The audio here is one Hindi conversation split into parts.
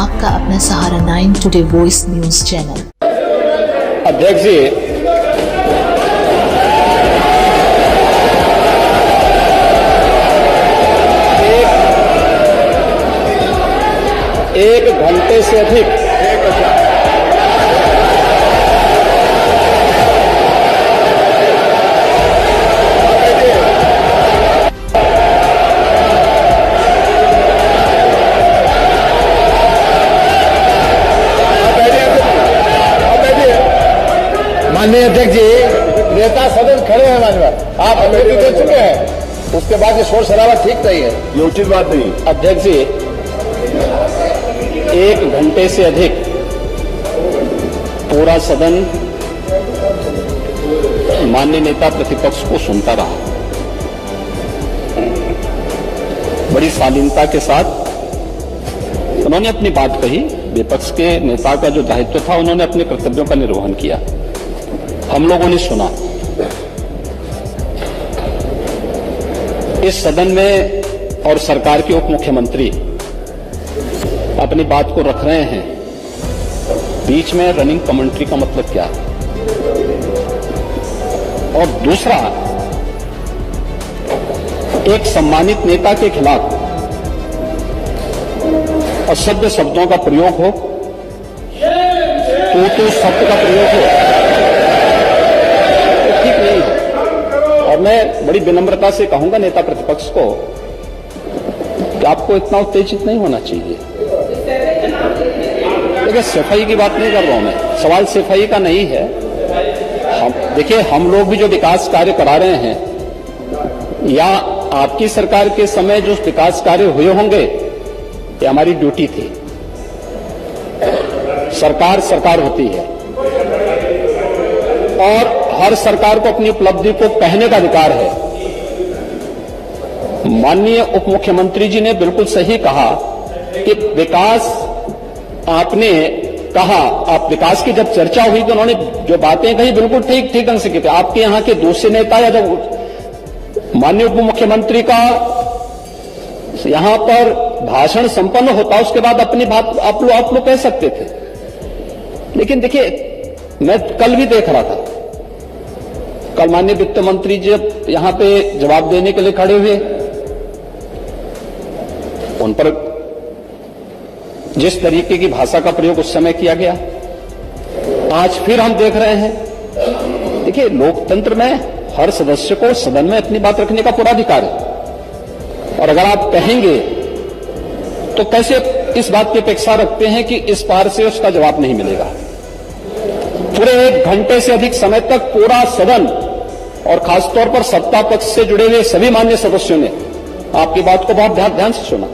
आपका अपना सहारा 9 टुडे वॉइस न्यूज चैनल। अध्यक्ष जी, एक घंटे से अधिक माननीय अध्यक्ष जी, नेता सदन खड़े हैं हमारे पास, आप अनुमति दे चुके हैं, उसके बाद ये शोर शराबा ठीक नहीं है, ये उचित बात नहीं। अध्यक्ष जी, एक घंटे से अधिक पूरा सदन माननीय नेता प्रतिपक्ष को सुनता रहा। बड़ी शालीनता के साथ उन्होंने अपनी बात कही। विपक्ष के नेता का जो दायित्व था, उन्होंने अपने कर्तव्यों का निर्वहन किया। हम लोगों ने सुना। इस सदन में और सरकार के उप मुख्यमंत्री अपनी बात को रख रहे हैं, बीच में रनिंग कमेंट्री का मतलब क्या है? और दूसरा, एक सम्मानित नेता के खिलाफ असभ्य शब्दों का प्रयोग हो, तो शब्द का प्रयोग हो, और मैं बड़ी विनम्रता से कहूंगा नेता प्रतिपक्ष को कि आपको इतना उत्तेजित नहीं होना चाहिए। देखिए, सफाई की बात नहीं कर रहा हूं मैं, सवाल सफाई का नहीं है। देखिए, हम लोग भी जो विकास कार्य करा रहे हैं, या आपकी सरकार के समय जो विकास कार्य हुए होंगे, ये हमारी ड्यूटी थी। सरकार सरकार होती है और हर सरकार को अपनी उपलब्धि को कहने का अधिकार है। माननीय उप मुख्यमंत्री जी ने बिल्कुल सही कहा कि विकास, आपने कहा, आप विकास की जब चर्चा हुई तो उन्होंने जो बातें कही बिल्कुल ठीक ढंग से की थी। आपके यहां के दूसरे नेता या जब माननीय उप मुख्यमंत्री का यहां पर भाषण संपन्न होता, उसके बाद अपनी बात आप लोग कह सकते थे। लेकिन देखिए, मैं कल भी देख रहा था, कल माननीय वित्त मंत्री जी जब यहां पे जवाब देने के लिए खड़े हुए, उन पर जिस तरीके की भाषा का प्रयोग उस समय किया गया, आज फिर हम देख रहे हैं। देखिए, लोकतंत्र में हर सदस्य को सदन में अपनी बात रखने का पूरा अधिकार है, और अगर आप कहेंगे तो कैसे इस बात की अपेक्षा रखते हैं कि इस पार से उसका जवाब नहीं मिलेगा? पूरे एक घंटे से अधिक समय तक पूरा सदन और खासतौर पर सत्ता पक्ष से जुड़े हुए सभी मान्य सदस्यों ने आपकी बात को बहुत ध्यान से सुना।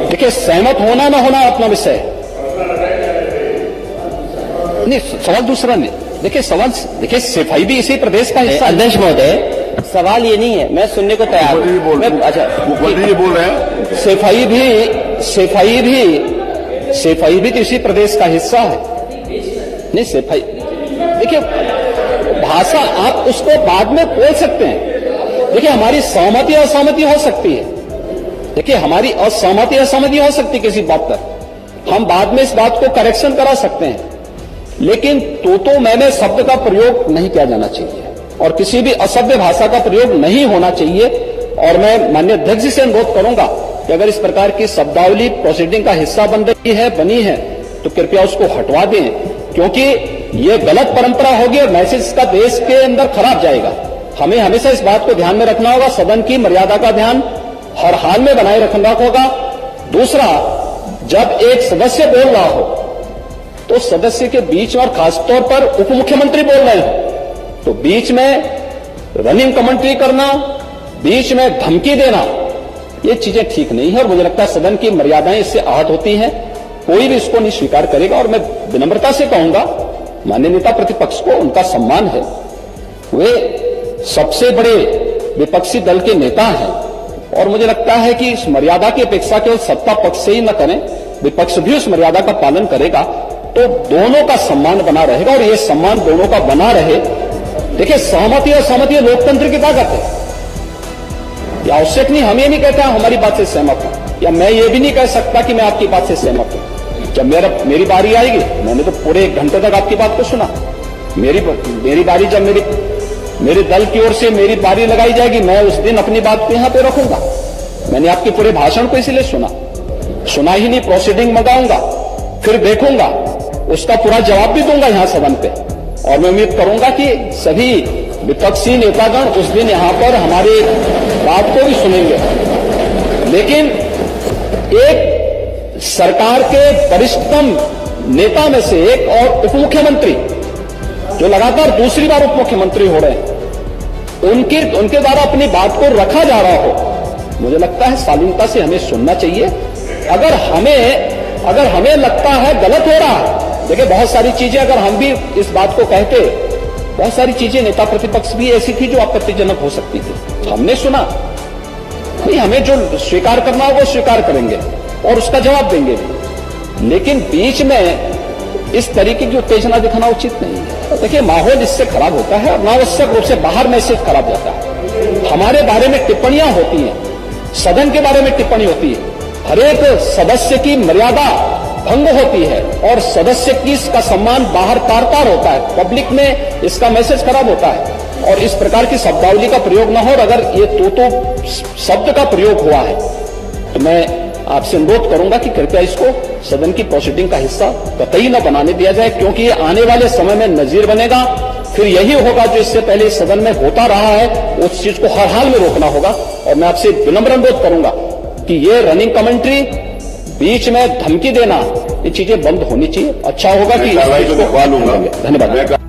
देखिए, सहमत होना ना होना अपना विषय है, नहीं, सवाल दूसरा नहीं। देखिए, देखिए, सफाई भी इसी प्रदेश का हिस्सा। अध्यक्ष महोदय, सवाल ये नहीं है, मैं सुनने को तैयार हूं। अच्छा, मुख्यमंत्री बोल रहे हैं, सफाई भी तो इसी प्रदेश का हिस्सा है। नहीं, सफाई, देखिए, भाषा आप उसको बाद में बोल सकते हैं। देखिए, हमारी सहमति असहमति हो सकती है। देखिए, हमारी असहमति असहमति हो सकती है किसी बात पर, हम बाद में इस बात को करेक्शन करा सकते हैं। लेकिन तो मैंने शब्द का प्रयोग नहीं किया जाना चाहिए, और किसी भी असभ्य भाषा का प्रयोग नहीं होना चाहिए। और मैं माननीय अध्यक्ष जी से अनुरोध करूंगा कि अगर इस प्रकार की शब्दावली प्रोसीडिंग का हिस्सा बनी है तो कृपया उसको हटवा दें, क्योंकि ये गलत परंपरा होगी और मैसेज का देश के अंदर खराब जाएगा। हमें हमेशा इस बात को ध्यान में रखना होगा, सदन की मर्यादा का ध्यान हर हाल में बनाए रखना होगा। दूसरा, जब एक सदस्य बोल रहा हो तो सदस्य के बीच में, और खासतौर पर उप मुख्यमंत्री बोल रहे हो, तो बीच में रनिंग कमेंट्री करना, बीच में धमकी देना, ये चीजें ठीक नहीं है। और मुझे लगता है सदन की मर्यादाएं इससे आहत होती हैं, कोई भी इसको नहीं स्वीकार करेगा। और मैं विनम्रता से कहूंगा, माननीय नेता प्रतिपक्ष को उनका सम्मान है, वे सबसे बड़े विपक्षी दल के नेता हैं, और मुझे लगता है कि इस मर्यादा की अपेक्षा केवल सत्ता पक्ष से ही न करें, विपक्ष भी उस मर्यादा का पालन करेगा तो दोनों का सम्मान बना रहेगा। और ये सम्मान दोनों का बना रहे। देखिए, सहमति और सहमति लोकतंत्र की ताकत है, ये आवश्यक नहीं। हम ये नहीं कहते हमारी बात से सहमत हूं, या मैं ये भी नहीं कह सकता कि मैं आपकी बात से सहमत हूं। जब मेरी बारी आएगी, मैंने तो पूरे 1 घंटे तक आपकी बात को सुना। मेरी बारी जब मेरे दल की ओर से मेरी बारी लगाई जाएगी, मैं उस दिन अपनी बात को यहां पे रखूंगा। मैंने आपके पूरे भाषण को इसलिए सुना ही नहीं, प्रोसीडिंग मंगाऊंगा, फिर देखूंगा, उसका पूरा जवाब भी दूंगा यहां सदन पे। और मैं उम्मीद करूंगा कि सभी विपक्षी नेतागण उस दिन यहां पर हमारी बात को भी सुनेंगे। लेकिन एक सरकार के वरिष्ठतम नेता में से एक और उप मुख्यमंत्री, जो लगातार दूसरी बार उप मुख्यमंत्री हो रहे हैं, उनके द्वारा अपनी बात को रखा जा रहा हो, मुझे लगता है शालीनता से हमें सुनना चाहिए। अगर हमें लगता है गलत हो रहा है, देखिए बहुत सारी चीजें अगर हम भी इस बात को कहते, बहुत सारी चीजें नेता प्रतिपक्ष भी ऐसी थी जो आपत्तिजनक हो सकती थी, हमने सुना। नहीं, हमें जो स्वीकार करना हो वो स्वीकार करेंगे और उसका जवाब देंगे भी। लेकिन बीच में इस तरीके की उत्तेजना दिखाना उचित नहीं है। देखिए माहौल इससे खराब होता है, अनावश्यक रूप से बाहर मैसेज खराब होता है। हमारे बारे में टिप्पणियां होती हैं, सदन के बारे में टिप्पणी होती है, हर एक सदस्य की मर्यादा भंग होती है और सदस्य की इसका सम्मान बाहर तार होता है, पब्लिक में इसका मैसेज खराब होता है। और इस प्रकार की शब्दावली का प्रयोग न हो, और अगर ये तो शब्द का प्रयोग हुआ है तो मैं आपसे अनुरोध करूंगा कि कृपया इसको सदन की प्रोसीडिंग का हिस्सा कतई न बनाने दिया जाए, क्योंकि ये आने वाले समय में नजीर बनेगा। फिर यही होगा जो इससे पहले इस सदन में होता रहा है, उस चीज को हर हाल में रोकना होगा। और मैं आपसे विनम्र अनुरोध करूंगा कि ये रनिंग कमेंट्री, बीच में धमकी देना, ये चीजें बंद होनी चाहिए। अच्छा होगा कि को लिखवा लूंगा। धन्यवाद।